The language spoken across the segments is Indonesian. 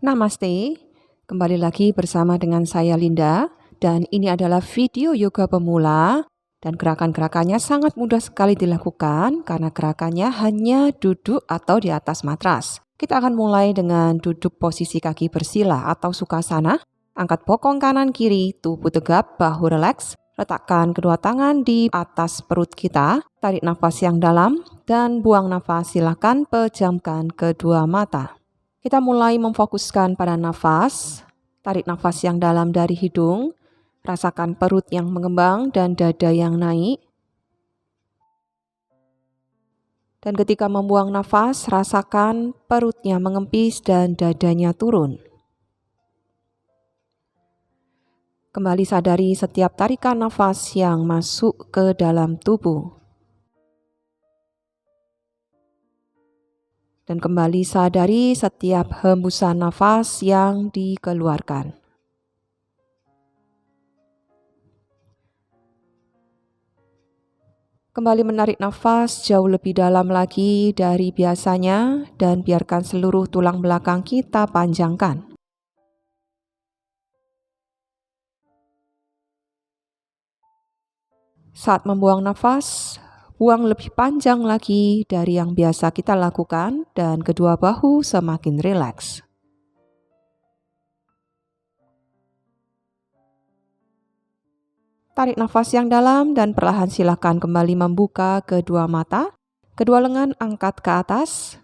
Namaste, kembali lagi bersama dengan saya Linda dan ini adalah video yoga pemula dan gerakan-gerakannya sangat mudah sekali dilakukan karena gerakannya hanya duduk atau di atas matras. Kita akan mulai dengan duduk posisi kaki bersila atau sukhasana, angkat bokong kanan kiri, tubuh tegap, bahu rileks, letakkan kedua tangan di atas perut kita, tarik nafas yang dalam dan buang nafas, silakan pejamkan kedua mata. Kita mulai memfokuskan pada nafas, tarik nafas yang dalam dari hidung, rasakan perut yang mengembang dan dada yang naik. Dan ketika membuang nafas, rasakan perutnya mengempis dan dadanya turun. Kembali sadari setiap tarikan nafas yang masuk ke dalam tubuh. Dan kembali sadari setiap hembusan nafas yang dikeluarkan. Kembali menarik nafas jauh lebih dalam lagi dari biasanya dan biarkan seluruh tulang belakang kita panjangkan. Saat membuang nafas, buang lebih panjang lagi dari yang biasa kita lakukan dan kedua bahu semakin rileks. Tarik nafas yang dalam dan perlahan silakan kembali membuka kedua mata. Kedua lengan angkat ke atas.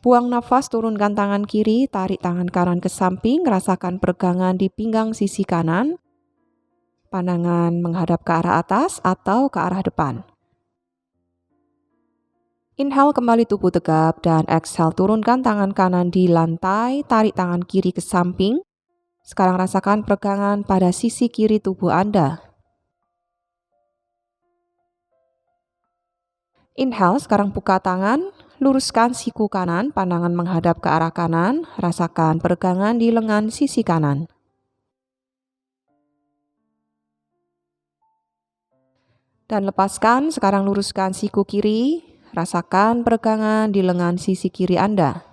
Buang nafas, turunkan tangan kiri, tarik tangan kanan ke samping, rasakan peregangan di pinggang sisi kanan. Pandangan menghadap ke arah atas atau ke arah depan. Inhale, kembali tubuh tegap dan exhale, turunkan tangan kanan di lantai, tarik tangan kiri ke samping. Sekarang rasakan peregangan pada sisi kiri tubuh Anda. Inhale, sekarang buka tangan, luruskan siku kanan, pandangan menghadap ke arah kanan, rasakan peregangan di lengan sisi kanan. Dan lepaskan, sekarang luruskan siku kiri, rasakan peregangan di lengan sisi kiri Anda.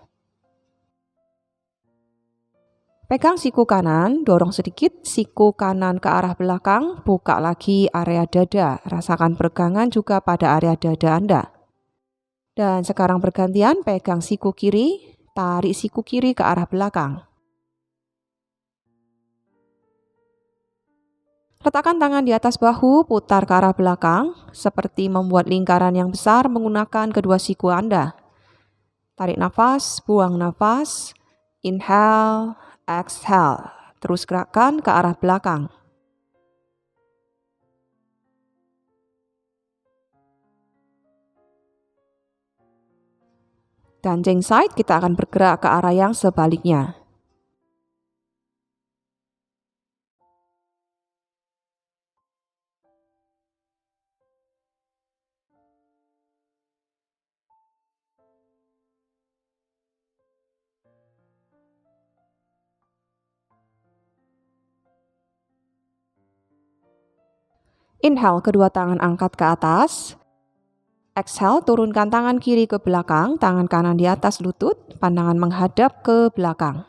Pegang siku kanan, dorong sedikit siku kanan ke arah belakang, buka lagi area dada, rasakan peregangan juga pada area dada Anda. Dan sekarang bergantian, pegang siku kiri, tarik siku kiri ke arah belakang. Letakkan tangan di atas bahu, putar ke arah belakang, seperti membuat lingkaran yang besar menggunakan kedua siku Anda. Tarik nafas, buang nafas, inhale, exhale. Terus gerakkan ke arah belakang. Dan change side, kita akan bergerak ke arah yang sebaliknya. Inhale, kedua tangan angkat ke atas. Exhale, turunkan tangan kiri ke belakang, tangan kanan di atas lutut, pandangan menghadap ke belakang.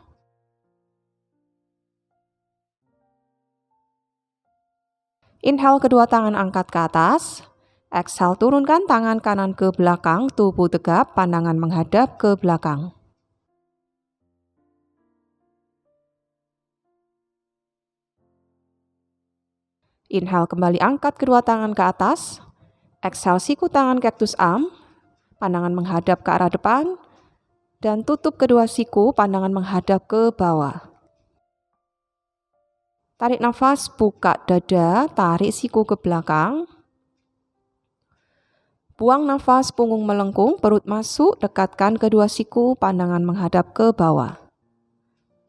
Inhale, kedua tangan angkat ke atas. Exhale, turunkan tangan kanan ke belakang, tubuh tegap, pandangan menghadap ke belakang. Inhale, kembali angkat kedua tangan ke atas. Exhale, siku tangan cactus arm, pandangan menghadap ke arah depan. Dan tutup kedua siku, pandangan menghadap ke bawah. Tarik nafas, buka dada, tarik siku ke belakang. Buang nafas, punggung melengkung, perut masuk, dekatkan kedua siku, pandangan menghadap ke bawah.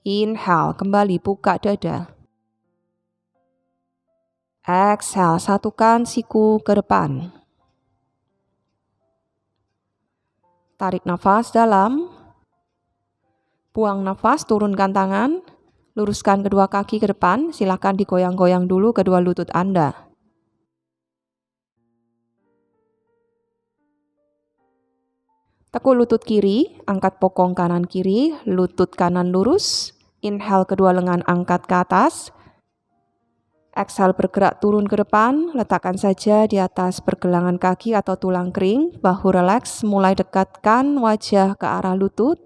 Inhale, kembali buka dada. Exhale, satukan siku ke depan. Tarik nafas dalam. Buang nafas, turunkan tangan. Luruskan kedua kaki ke depan, silakan digoyang-goyang dulu kedua lutut Anda. Tekuk lutut kiri, angkat bokong kanan kiri, lutut kanan lurus. Inhale, kedua lengan angkat ke atas. Exhale, bergerak turun ke depan, letakkan saja di atas pergelangan kaki atau tulang kering, bahu relaks, mulai dekatkan wajah ke arah lutut.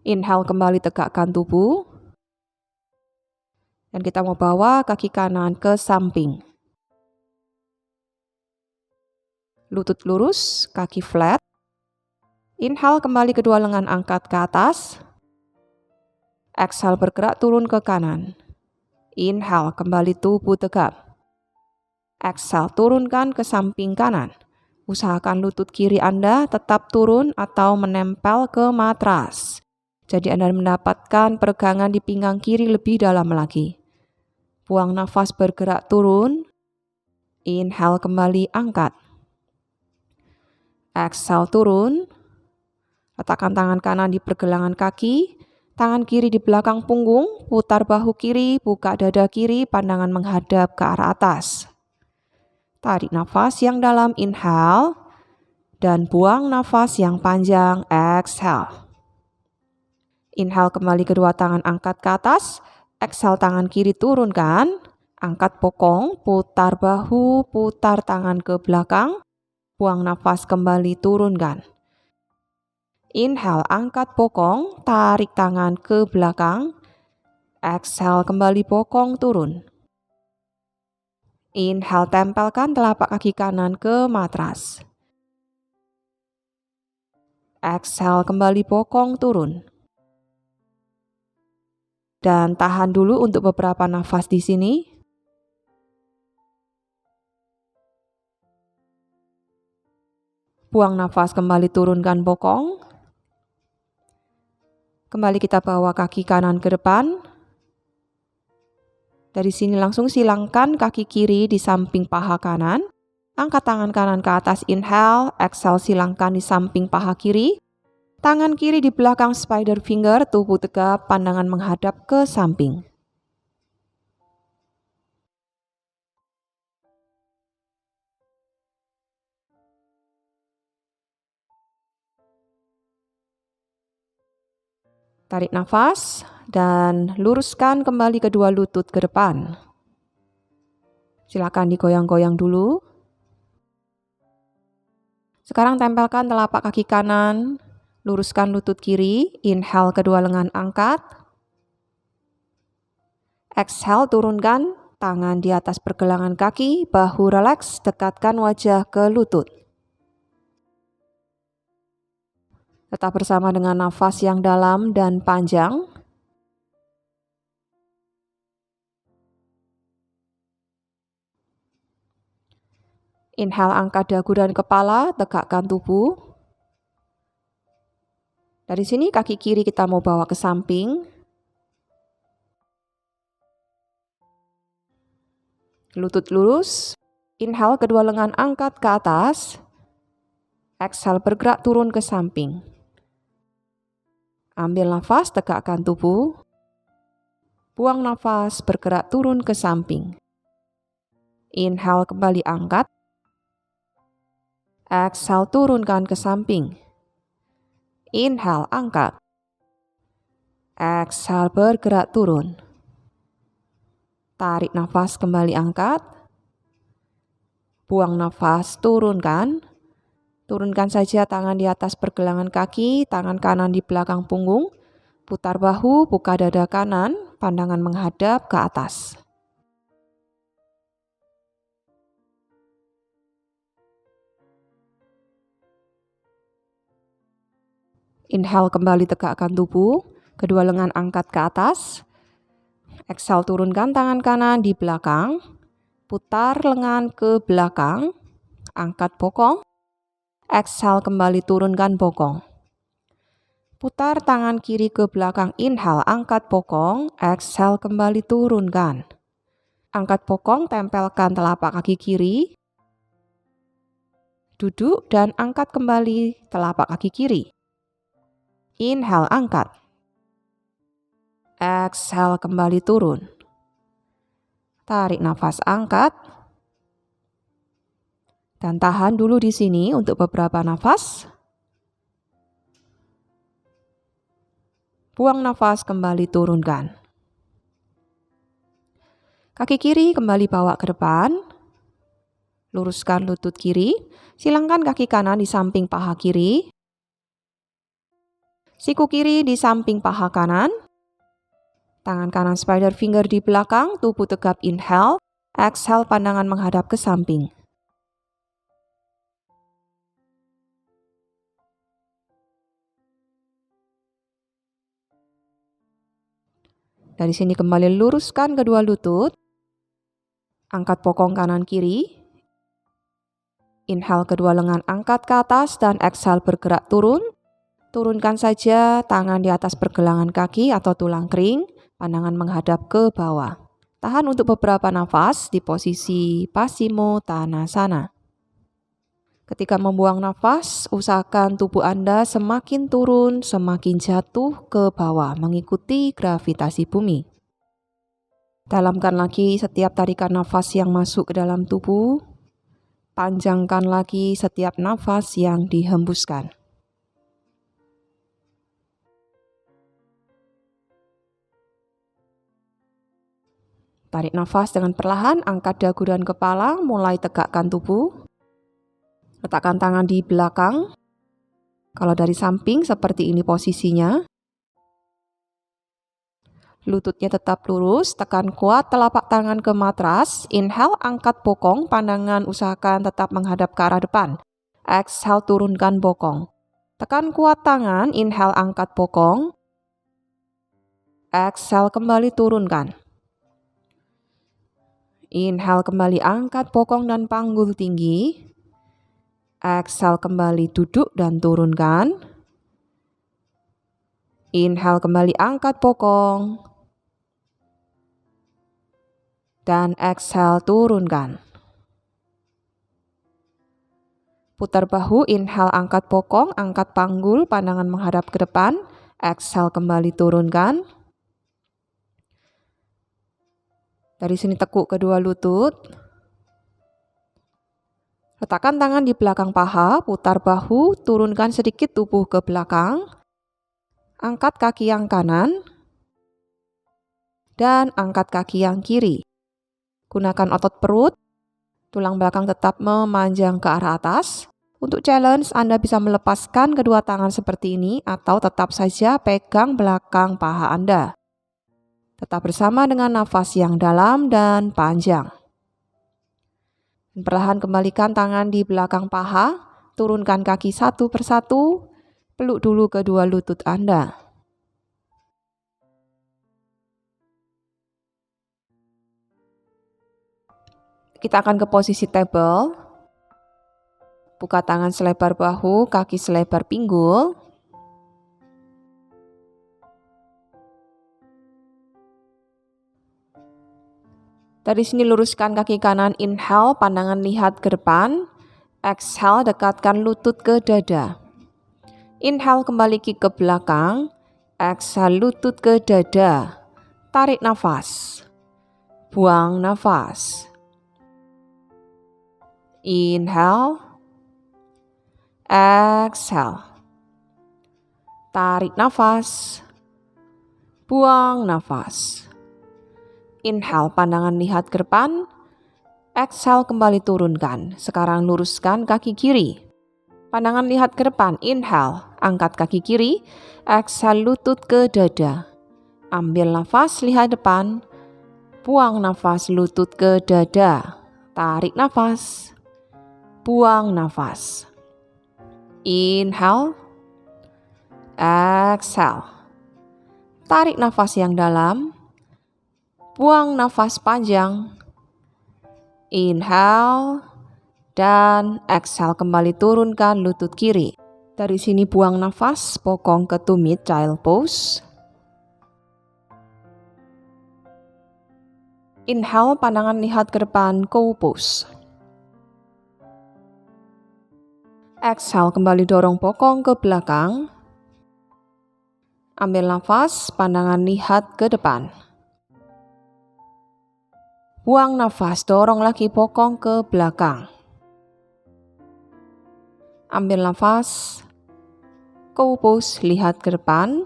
Inhale, kembali tegakkan tubuh. Dan kita mau bawa kaki kanan ke samping. Lutut lurus, kaki flat. Inhale, kembali kedua lengan angkat ke atas. Exhale, bergerak turun ke kanan. Inhale, kembali tubuh tegap. Exhale, turunkan ke samping kanan. Usahakan lutut kiri Anda tetap turun atau menempel ke matras. Jadi Anda mendapatkan peregangan di pinggang kiri lebih dalam lagi. Buang nafas, bergerak turun. Inhale, kembali angkat. Exhale, turun. Letakkan tangan kanan di pergelangan kaki, tangan kiri di belakang punggung, putar bahu kiri, buka dada kiri, pandangan menghadap ke arah atas. Tarik nafas yang dalam, inhale, dan buang nafas yang panjang, exhale. Inhale, kembali kedua tangan angkat ke atas, exhale, tangan kiri turunkan, angkat bokong, putar bahu, putar tangan ke belakang, buang nafas, kembali turunkan. Inhale, angkat bokong, tarik tangan ke belakang, exhale, kembali bokong turun. Inhale, tempelkan telapak kaki kanan ke matras. Exhale, kembali bokong turun. Dan tahan dulu untuk beberapa nafas di sini. Buang nafas, kembali turunkan bokong. Kembali kita bawa kaki kanan ke depan. Dari sini langsung silangkan kaki kiri di samping paha kanan. Angkat tangan kanan ke atas, inhale, exhale, silangkan di samping paha kiri. Tangan kiri di belakang spider finger, tubuh tegap, pandangan menghadap ke samping. Tarik nafas dan luruskan kembali kedua lutut ke depan. Silakan digoyang-goyang dulu. Sekarang tempelkan telapak kaki kanan, luruskan lutut kiri, inhale, kedua lengan angkat. Exhale, turunkan tangan di atas pergelangan kaki, bahu relaks, dekatkan wajah ke lutut. Tetap bersama dengan nafas yang dalam dan panjang. Inhale, angkat dagu dan kepala, tegakkan tubuh. Dari sini kaki kiri kita mau bawa ke samping. Lutut lurus. Inhale, kedua lengan angkat ke atas. Exhale, bergerak turun ke samping. Ambil nafas, tegakkan tubuh. Buang nafas, bergerak turun ke samping. Inhale, kembali angkat. Exhale, turunkan ke samping. Inhale, angkat. Exhale, bergerak turun. Tarik nafas, kembali angkat. Buang nafas, turunkan. Turunkan saja tangan di atas pergelangan kaki, tangan kanan di belakang punggung. Putar bahu, buka dada kanan, pandangan menghadap ke atas. Inhale, kembali tegakkan tubuh, kedua lengan angkat ke atas. Exhale, turunkan tangan kanan di belakang, putar lengan ke belakang, angkat bokong. Exhale, kembali turunkan bokong. Putar tangan kiri ke belakang, inhale, angkat bokong. Exhale, kembali turunkan. Angkat bokong, tempelkan telapak kaki kiri. Duduk dan angkat kembali telapak kaki kiri. Inhale, angkat. Exhale kembali turun. Tarik nafas, angkat. Dan tahan dulu di sini untuk beberapa nafas. Buang nafas, kembali turunkan. Kaki kiri kembali bawa ke depan. Luruskan lutut kiri. Silangkan kaki kanan di samping paha kiri. Siku kiri di samping paha kanan. Tangan kanan spider finger di belakang, tubuh tegap, inhale. Exhale, pandangan menghadap ke samping. Dari sini kembali luruskan kedua lutut. Angkat bokong kanan kiri. Inhale kedua lengan angkat ke atas dan exhale bergerak turun. Turunkan saja tangan di atas pergelangan kaki atau tulang kering. Pandangan menghadap ke bawah. Tahan untuk beberapa nafas di posisi Paschimottanasana. Ketika membuang nafas, usahakan tubuh Anda semakin turun, semakin jatuh ke bawah mengikuti gravitasi bumi. Dalamkan lagi setiap tarikan nafas yang masuk ke dalam tubuh. Panjangkan lagi setiap nafas yang dihembuskan. Tarik nafas dengan perlahan, angkat dagu dan kepala, mulai tegakkan tubuh. Letakkan tangan di belakang. Kalau dari samping seperti ini posisinya. Lututnya tetap lurus, tekan kuat telapak tangan ke matras. Inhale, angkat bokong, pandangan usahakan tetap menghadap ke arah depan. Exhale, turunkan bokong. Tekan kuat tangan, inhale, angkat bokong. Exhale, kembali turunkan. Inhale, kembali angkat bokong dan panggul tinggi. Exhale, kembali duduk dan turunkan. Inhale, kembali angkat bokong. Dan exhale, turunkan. Putar bahu, inhale, angkat bokong, angkat panggul, pandangan menghadap ke depan. Exhale, kembali turunkan. Dari sini tekuk kedua lutut. Letakkan tangan di belakang paha, putar bahu, turunkan sedikit tubuh ke belakang. Angkat kaki yang kanan. Dan angkat kaki yang kiri. Gunakan otot perut. Tulang belakang tetap memanjang ke arah atas. Untuk challenge, Anda bisa melepaskan kedua tangan seperti ini atau tetap saja pegang belakang paha Anda. Tetap bersama dengan nafas yang dalam dan panjang. Perlahan kembalikan tangan di belakang paha, turunkan kaki satu persatu, peluk dulu kedua lutut Anda. Kita akan ke posisi table. Buka tangan selebar bahu, kaki selebar pinggul. Dari sini luruskan kaki kanan, inhale, pandangan lihat ke depan. Exhale, dekatkan lutut ke dada. Inhale, kembali ke belakang. Exhale, lutut ke dada. Tarik nafas. Buang nafas. Inhale. Exhale. Tarik nafas. Buang nafas. Inhale, pandangan lihat ke depan. Exhale, kembali turunkan. Sekarang luruskan kaki kiri. Pandangan lihat ke depan. Inhale, angkat kaki kiri. Exhale, lutut ke dada. Ambil nafas, lihat depan. Buang nafas, lutut ke dada. Tarik nafas. Buang nafas. Inhale. Exhale. Tarik nafas yang dalam. Buang nafas panjang. Inhale. Dan exhale, kembali turunkan lutut kiri. Dari sini buang nafas, bokong ke tumit, child pose. Inhale, pandangan lihat ke depan, cow pose. Exhale, kembali dorong bokong ke belakang. Ambil nafas, pandangan lihat ke depan. Buang nafas, dorong lagi bokong ke belakang. Ambil nafas, kubus, lihat ke depan.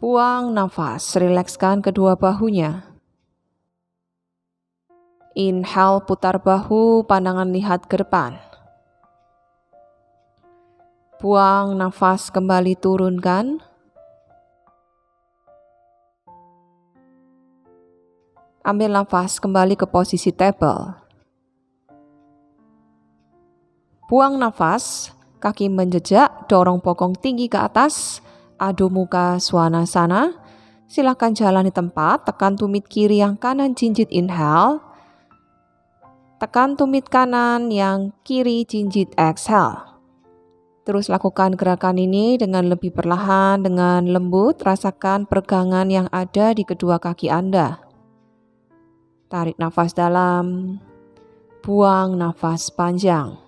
Buang nafas, rilekskan kedua bahunya. Inhale, putar bahu, pandangan lihat ke depan. Buang nafas, kembali turunkan. Ambil nafas, kembali ke posisi table. Buang nafas, kaki menjejak, dorong bokong tinggi ke atas, adu muka swanasana. Silakan jalan di tempat, tekan tumit kiri yang kanan jinjit inhale. Tekan tumit kanan yang kiri jinjit exhale. Terus lakukan gerakan ini dengan lebih perlahan, dengan lembut. Rasakan peregangan yang ada di kedua kaki Anda. Tarik nafas dalam, buang nafas panjang.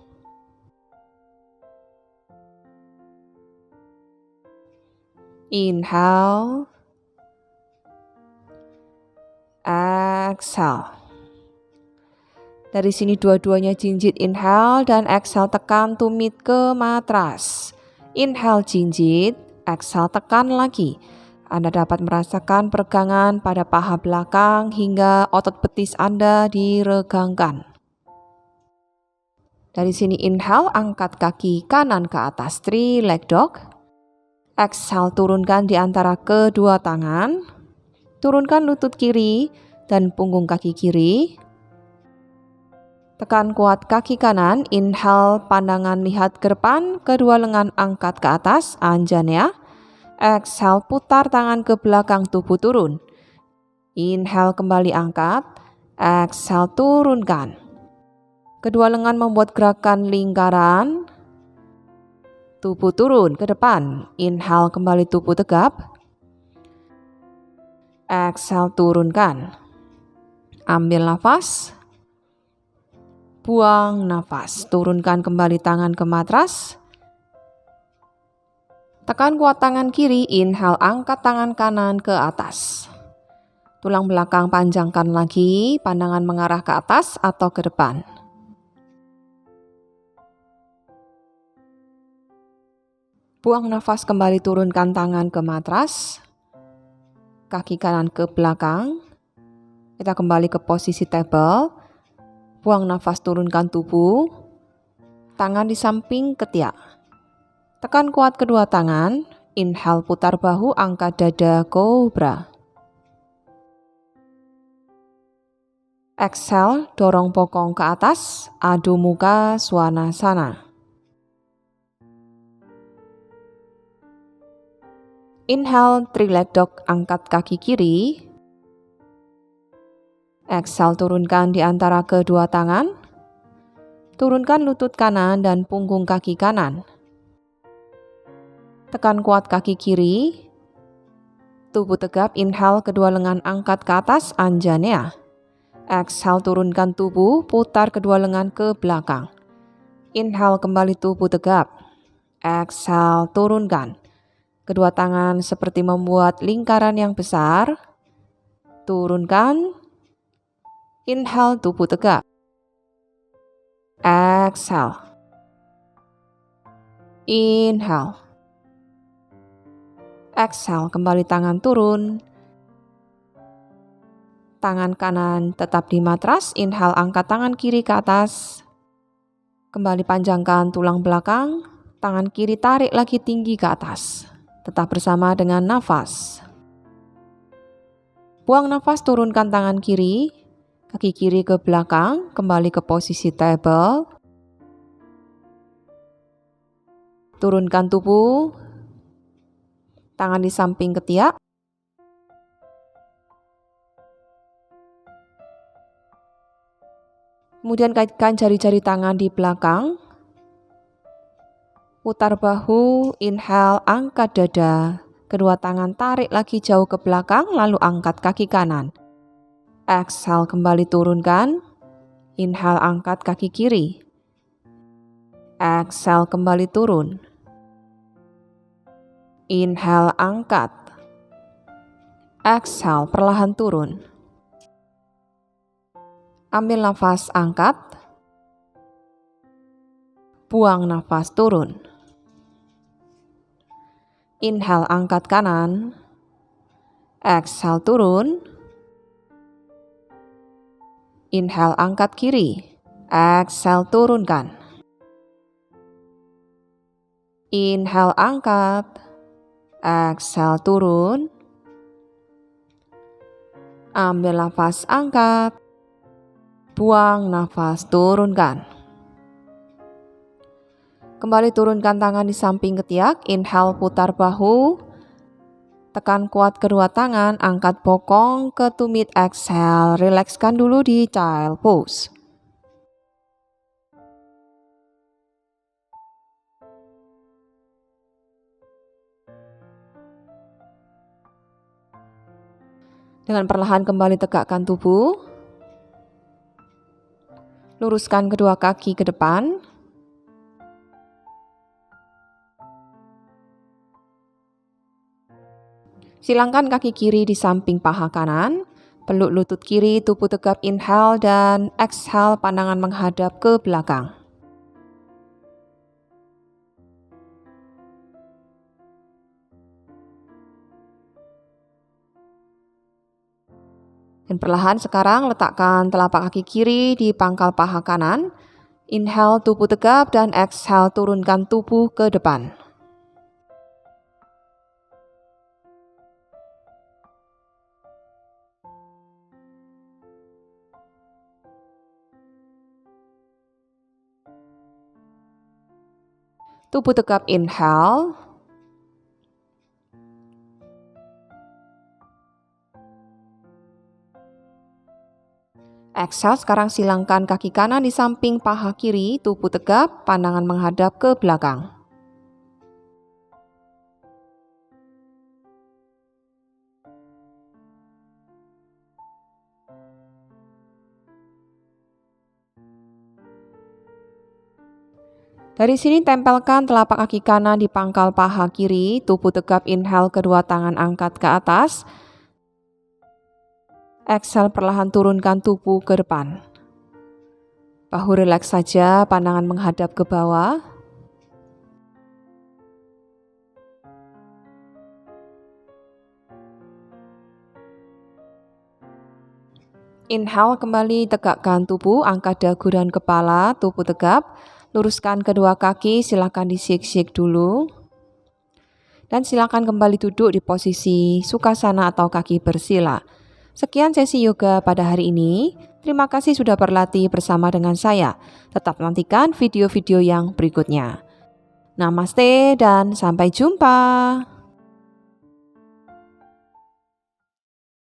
Inhale, exhale. Dari sini dua-duanya jinjit inhale dan exhale, tekan tumit ke matras. Inhale jinjit, exhale tekan lagi. Anda dapat merasakan peregangan pada paha belakang hingga otot betis Anda diregangkan. Dari sini inhale, angkat kaki kanan ke atas, three leg dog. Exhale, turunkan di antara kedua tangan. Turunkan lutut kiri dan punggung kaki kiri. Tekan kuat kaki kanan, inhale, pandangan lihat ke depan, kedua lengan angkat ke atas, anjana. Exhale, putar tangan ke belakang, tubuh turun. Inhale, kembali angkat. Exhale, turunkan. Kedua lengan membuat gerakan lingkaran. Tubuh turun ke depan. Inhale, kembali tubuh tegap. Exhale, turunkan. Ambil nafas. Buang nafas, turunkan kembali tangan ke matras. Tekan kuat tangan kiri, inhale, angkat tangan kanan ke atas. Tulang belakang panjangkan lagi, pandangan mengarah ke atas atau ke depan. Buang nafas, kembali turunkan tangan ke matras. Kaki kanan ke belakang. Kita kembali ke posisi table. Buang nafas, turunkan tubuh. Tangan di samping ketiak. Tekan kuat kedua tangan. Inhale, putar bahu, angkat dada, cobra. Exhale, dorong bokong ke atas, adu muka swanasana. Inhale, three leg dog, angkat kaki kiri. Exhale, turunkan di antara kedua tangan. Turunkan lutut kanan dan punggung kaki kanan. Tekan kuat kaki kiri. Tubuh tegap, inhale, kedua lengan angkat ke atas, anjana. Exhale, turunkan tubuh, putar kedua lengan ke belakang. Inhale, kembali tubuh tegap. Exhale, turunkan. Kedua tangan seperti membuat lingkaran yang besar. Turunkan. Inhale, tubuh tegap. Exhale. Inhale. Exhale, kembali tangan turun. Tangan kanan tetap di matras. Inhale, angkat tangan kiri ke atas. Kembali panjangkan tulang belakang. Tangan kiri tarik lagi tinggi ke atas. Tetap bersama dengan nafas. Buang nafas, turunkan tangan kiri. Kaki kiri ke belakang, kembali ke posisi table. Turunkan tubuh. Tangan di samping ketiak. Kemudian kaitkan jari-jari tangan di belakang. Putar bahu, inhale, angkat dada. Kedua tangan tarik lagi jauh ke belakang, lalu angkat kaki kanan. Exhale, kembali turunkan. Inhale, angkat kaki kiri. Exhale, kembali turun. Inhale, angkat. Exhale, perlahan turun. Ambil nafas, angkat. Buang nafas, turun. Inhale, angkat kanan. Exhale, turun. Inhale, angkat kiri. Exhale, turunkan. Inhale, angkat. Exhale, turun. Ambil nafas, angkat. Buang nafas, turunkan. Kembali turunkan tangan di samping ketiak. Inhale, putar bahu. Tekan kuat kedua tangan, angkat bokong ke tumit. Exhale, rilekskan dulu di child pose. Dengan perlahan kembali tegakkan tubuh. Luruskan kedua kaki ke depan. Silangkan kaki kiri di samping paha kanan. Peluk lutut kiri, tubuh tegap. Inhale dan exhale, pandangan menghadap ke belakang. Dan perlahan sekarang letakkan telapak kaki kiri di pangkal paha kanan. Inhale, tubuh tegap, dan exhale, turunkan tubuh ke depan. Tubuh tegap, inhale. Exhale, sekarang silangkan kaki kanan di samping paha kiri, tubuh tegap, pandangan menghadap ke belakang. Dari sini tempelkan telapak kaki kanan di pangkal paha kiri, tubuh tegap, inhale, kedua tangan angkat ke atas. Exhale, perlahan turunkan tubuh ke depan. Bahu rileks saja, pandangan menghadap ke bawah. Inhale, kembali tegakkan tubuh, angkat dagu dan kepala, tubuh tegap. Luruskan kedua kaki, silakan di-shake dulu. Dan silakan kembali duduk di posisi Sukhasana atau kaki bersila. Sekian sesi yoga pada hari ini. Terima kasih sudah berlatih bersama dengan saya. Tetap nantikan video-video yang berikutnya. Namaste dan sampai jumpa.